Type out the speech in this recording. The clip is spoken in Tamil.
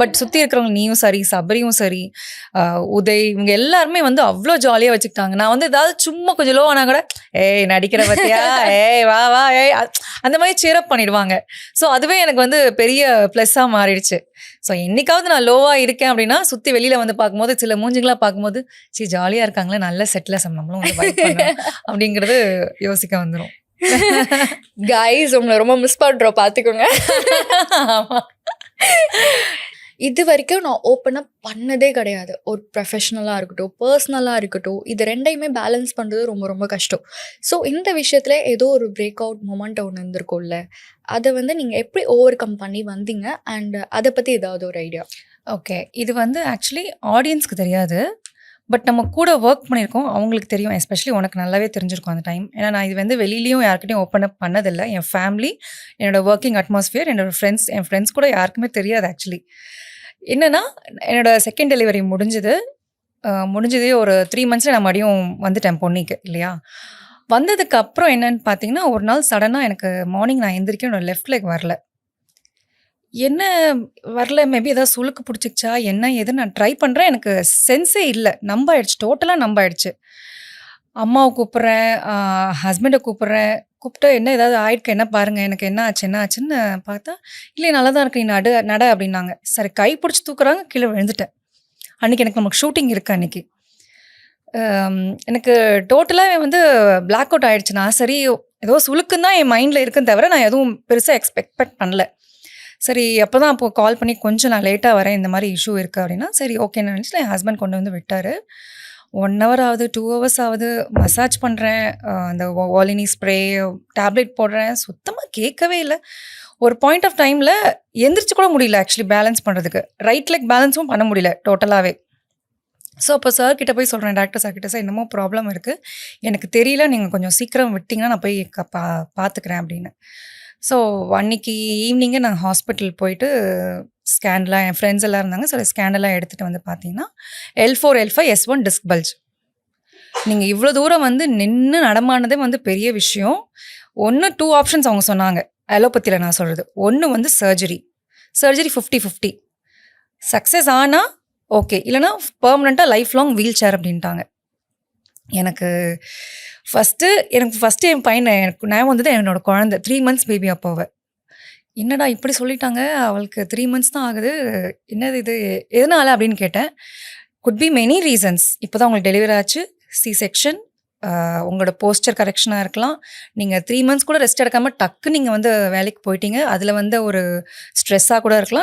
பட் சுற்றி இருக்கிறவங்க நீயும் சரி, சபரியும் சரி, உதய் இவங்க எல்லாருமே வந்து அவ்வளோ ஜாலியாக வச்சுக்கிட்டாங்க. நான் வந்து ஏதாவது சும்மா கொஞ்சம் லோ ஆனால் கூட ஏய் நடிக்கிற பத்தியா, ஏய் வா வா ஏய் அந்த மாதிரி சேரப் பண்ணிடுவாங்க. ஸோ அதுவே எனக்கு வந்து பெரிய ப்ளஸ்ஸாக மாறிடுச்சு. ஸோ என்னைக்காவது நான் லோவாக இருக்கேன் அப்படின்னா சுற்றி வெளியில் வந்து பார்க்கும்போது சில மூஞ்சிங்களாக பார்க்கும்போது சரி ஜாலியாக இருக்காங்களே, நல்ல செட்டில் நம்மளும் வந்து வைப் பண்ணலாம் அப்படிங்கிறது யோசிக்க வந்துடும். கைஸ் உங்களை ரொம்ப மிஸ் பண்ணுறோம், பார்த்துக்கோங்க. ஆமாம். இது வரைக்கும் நான் ஓப்பனாக பண்ணதே கிடையாது. ஒரு ப்ரொஃபஷ்னலாக இருக்கட்டும், பர்சனலாக இருக்கட்டும், இது ரெண்டையுமே பேலன்ஸ் பண்ணுறது ரொம்ப ரொம்ப கஷ்டம். ஸோ இந்த விஷயத்தில் ஏதோ ஒரு பிரேக் அவுட் மொமெண்ட் ஒன்று இருந்திருக்கும்ல, அதை வந்து நீங்கள் எப்படி ஓவர் கம் பண்ணி வந்தீங்க அண்ட் அதை பற்றி ஏதாவது ஒரு ஐடியா? ஓகே, இது வந்து ஆக்சுவலி ஆடியன்ஸ்க்கு தெரியாது, பட் நம்ம கூட ஒர்க் பண்ணியிருக்கோம் அவங்களுக்கு தெரியும். எஸ்பெஷலி உனக்கு நல்லாவே தெரிஞ்சிருக்கும் அந்த டைம். ஏன்னா நான் இது வந்து வெளியிலையும் யார்கிட்டையும் ஓப்பன் அப் பண்ணதில்லை. என் ஃபேமிலி, என்னோடய ஒர்க்கிங் அட்மாஸ்ஃபியர், என்னோடய ஃப்ரெண்ட்ஸ், என் ஃப்ரெண்ட்ஸ் கூட யாருக்குமே தெரியாது ஆக்சுவலி. என்னென்னா என்னோடய செகண்ட் டெலிவரி முடிஞ்சதே ஒரு 3 மந்த்ஸில் நான் மறுபடியும் வந்துட்டேன் பொன்னிக்கு இல்லையா. வந்ததுக்கு அப்புறம் என்னன்னு பார்த்தீங்கன்னா, ஒரு நாள் சடனாக எனக்கு மார்னிங் நான் எந்திரிக்க என்னோட லெஃப்ட் லெக் வரல. என்ன வரல, மேபி ஏதாவது சுளுக்கு பிடிச்சிக்கிச்சா என்ன ஏதுன்னு நான் ட்ரை பண்ணுறேன். எனக்கு சென்ஸே இல்லை, நம்ப ஆயிடுச்சு, டோட்டலாக நம்ப ஆயிடுச்சு. அம்மாவை கூப்பிட்றேன், ஹஸ்பண்டை கூப்பிட்றேன், கூப்பிட்டு என்ன ஏதாவது ஆயிடுக்கு, என்ன பாருங்கள், எனக்கு என்ன ஆச்சுன்னு பார்த்தா, இல்லை நல்லா தான் இருக்கு, நீ நட அப்படின்னாங்க. சரி கை பிடிச்சி தூக்குறாங்க, கீழே விழுந்துட்டேன். அன்றைக்கி நமக்கு ஷூட்டிங் இருக்குது அன்றைக்கி. எனக்கு டோட்டலாக வந்து பிளாக் அவுட் ஆகிடுச்சு. நான் சரி ஏதோ சுளுக்குன்னு தான் என் மைண்டில் இருக்குன்னு தவிர நான் எதுவும் பெருசாக எக்ஸ்பெக்ட் பண்ணல. சரி அப்போது கால் பண்ணி கொஞ்சம் நான் லேட்டாக வரேன், இந்த மாதிரி இஷ்யூ இருக்குது அப்படின்னா, சரி ஓகேன்னு நினச்சி என் ஹஸ்பண்ட் கொண்டு வந்து விட்டார். 1 hour ஆகுது, 2 hours ஆகுது, மசாஜ் பண்ணுறேன், அந்த வாலினி ஸ்ப்ரே டேப்லெட் போடுறேன், சுத்தமாக கேட்கவே இல்லை. ஒரு பாயிண்ட் ஆஃப் டைமில் எந்திரிச்சு கூட முடியல ஆக்சுவலி பேலன்ஸ் பண்ணுறதுக்கு. ரைட் லெக் பேலன்ஸும் பண்ண முடியல டோட்டலாகவே. ஸோ அப்போ சார் கிட்ட போய் சொல்கிறேன், டாக்டர் சார் கிட்ட, சார் என்னமோ ப்ராப்ளம் இருக்குது, எனக்கு தெரியல, நீங்கள் கொஞ்சம் சீக்கிரம் விட்டிங்கன்னா நான் போய் பார்த்துக்கிறேன் அப்படின்னு. ஸோ அன்றைக்கி ஈவினிங்கே நாங்கள் ஹாஸ்பிட்டல் போயிட்டு ஸ்கேன்லாம் என் ஃப்ரெண்ட்ஸ் எல்லாம் இருந்தாங்க. சில ஸ்கேனெல்லாம் எடுத்துகிட்டு வந்து பார்த்தீங்கன்னா L4, L5, S1 disk bulge. நீங்கள் இவ்வளோ தூரம் வந்து நின்று நடமானதே வந்து பெரிய விஷயம். 2 ஆப்ஷன்ஸ் அவங்க சொன்னாங்க அலோபதியில் நான் சொல்கிறது. ஒன்று வந்து சர்ஜரி 50-50 சக்ஸஸ் ஆனால் ஓகே, இல்லைனா பெர்மனெண்ட்டாக லைஃப் லாங் வீல் சேர் அப்படின்ட்டாங்க. எனக்கு ஃபஸ்ட்டு என் பையனை எனக்கு ஞாபகம் வந்தது, என்னோட குழந்தை 3 months பேபி. அப்போவே என்னடா இப்படி சொல்லிட்டாங்க, அவளுக்கு 3 months தான் ஆகுது, என்னது இது எதனால அப்படின்னு கேட்டேன். Could be many reasons. இப்போ தான் உங்களுக்கு டெலிவரி ஆச்சு, சி செக்ஷன், உங்களோட போஸ்டர் கரெக்ஷனாக இருக்கலாம், நீங்கள் 3 months கூட ரெஸ்ட் எடுக்காமல் டக்கு நீங்கள் வந்து வேலைக்கு போயிட்டீங்க, அதில் வந்து ஒரு ஸ்ட்ரெஸ்ஸாக கூட இருக்கலாம்.